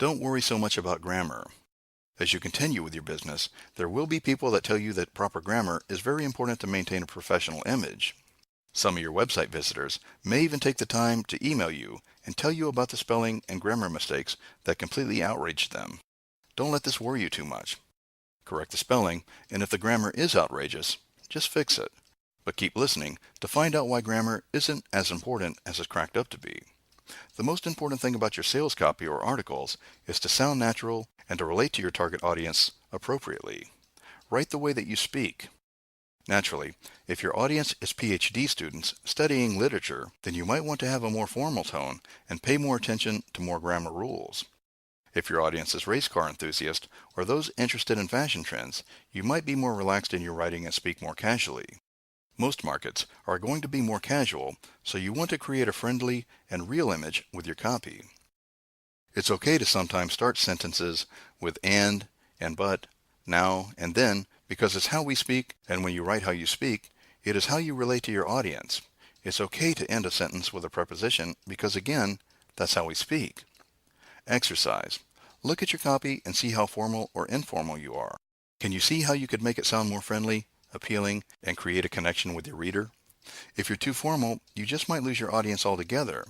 Don't worry so much about grammar. As you continue with your business, there will be people that tell you that proper grammar is very important to maintain a professional image. Some of your website visitors may even take the time to email you and tell you about the spelling and grammar mistakes that completely outraged them. Don't let this worry you too much. Correct the spelling, and if the grammar is outrageous, just fix it. But keep listening to find out why grammar isn't as important as it's cracked up to be. The most important thing about your sales copy or articles is to sound natural and to relate to your target audience appropriately. Write the way that you speak. Naturally, if your audience is PhD students studying literature, then you might want to have a more formal tone and pay more attention to more grammar rules. If your audience is race car enthusiasts or those interested in fashion trends, you might be more relaxed in your writing and speak more casually. Most markets are going to be more casual, so you want to create a friendly and real image with your copy. It's okay to sometimes start sentences with and but, now, and then, because it's how we speak, and when you write how you speak, it is how you relate to your audience. It's okay to end a sentence with a preposition because, again, that's how we speak. Exercise. Look at your copy and see how formal or informal you are. Can you see how you could make it sound more friendly, appealing, and create a connection with your reader? If you're too formal, you just might lose your audience altogether.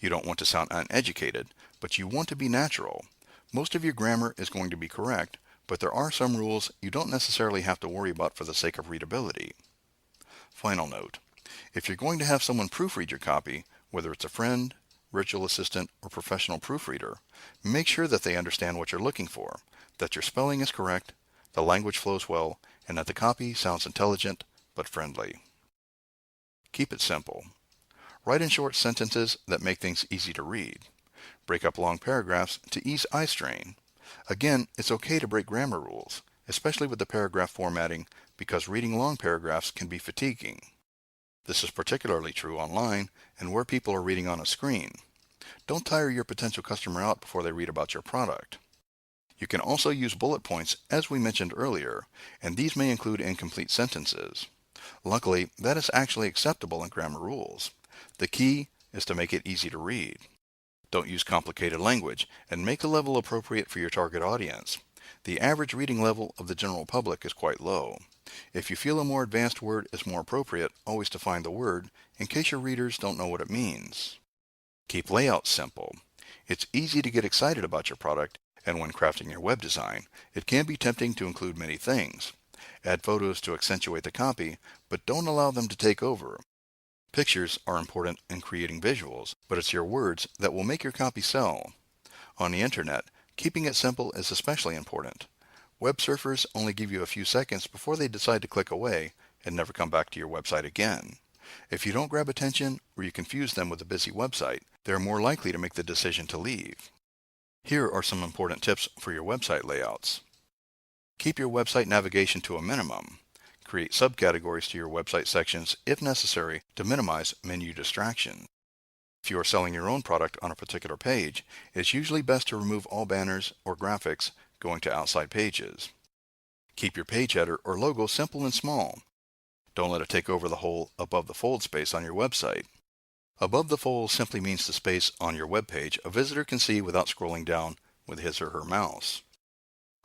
You don't want to sound uneducated, but you want to be natural. Most of your grammar is going to be correct, but there are some rules you don't necessarily have to worry about for the sake of readability. Final note. If you're going to have someone proofread your copy, whether it's a friend, virtual assistant, or professional proofreader, make sure that they understand what you're looking for, that your spelling is correct, the language flows well, and that the copy sounds intelligent but friendly. Keep it simple. Write in short sentences that make things easy to read. Break up long paragraphs to ease eye strain. Again, it's okay to break grammar rules, especially with the paragraph formatting, because reading long paragraphs can be fatiguing. This is particularly true online and where people are reading on a screen. Don't tire your potential customer out before they read about your product. You can also use bullet points, as we mentioned earlier, and these may include incomplete sentences. Luckily, that is actually acceptable in grammar rules. The key is to make it easy to read. Don't use complicated language, and make the level appropriate for your target audience. The average reading level of the general public is quite low. If you feel a more advanced word is more appropriate, always define the word, in case your readers don't know what it means. Keep layouts simple. It's easy to get excited about your product, and when crafting your web design, it can be tempting to include many things. Add photos to accentuate the copy, but don't allow them to take over. Pictures are important in creating visuals, but it's your words that will make your copy sell. On the internet, keeping it simple is especially important. Web surfers only give you a few seconds before they decide to click away and never come back to your website again. If you don't grab attention or you confuse them with a busy website, they're more likely to make the decision to leave. Here are some important tips for your website layouts. Keep your website navigation to a minimum. Create subcategories to your website sections if necessary to minimize menu distraction. If you are selling your own product on a particular page, it's usually best to remove all banners or graphics going to outside pages. Keep your page header or logo simple and small. Don't let it take over the whole above the fold space on your website. Above the fold simply means the space on your web page a visitor can see without scrolling down with his or her mouse.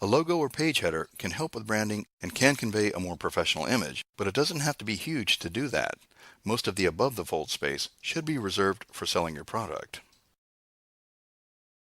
A logo or page header can help with branding and can convey a more professional image, but it doesn't have to be huge to do that. Most of the above the fold space should be reserved for selling your product.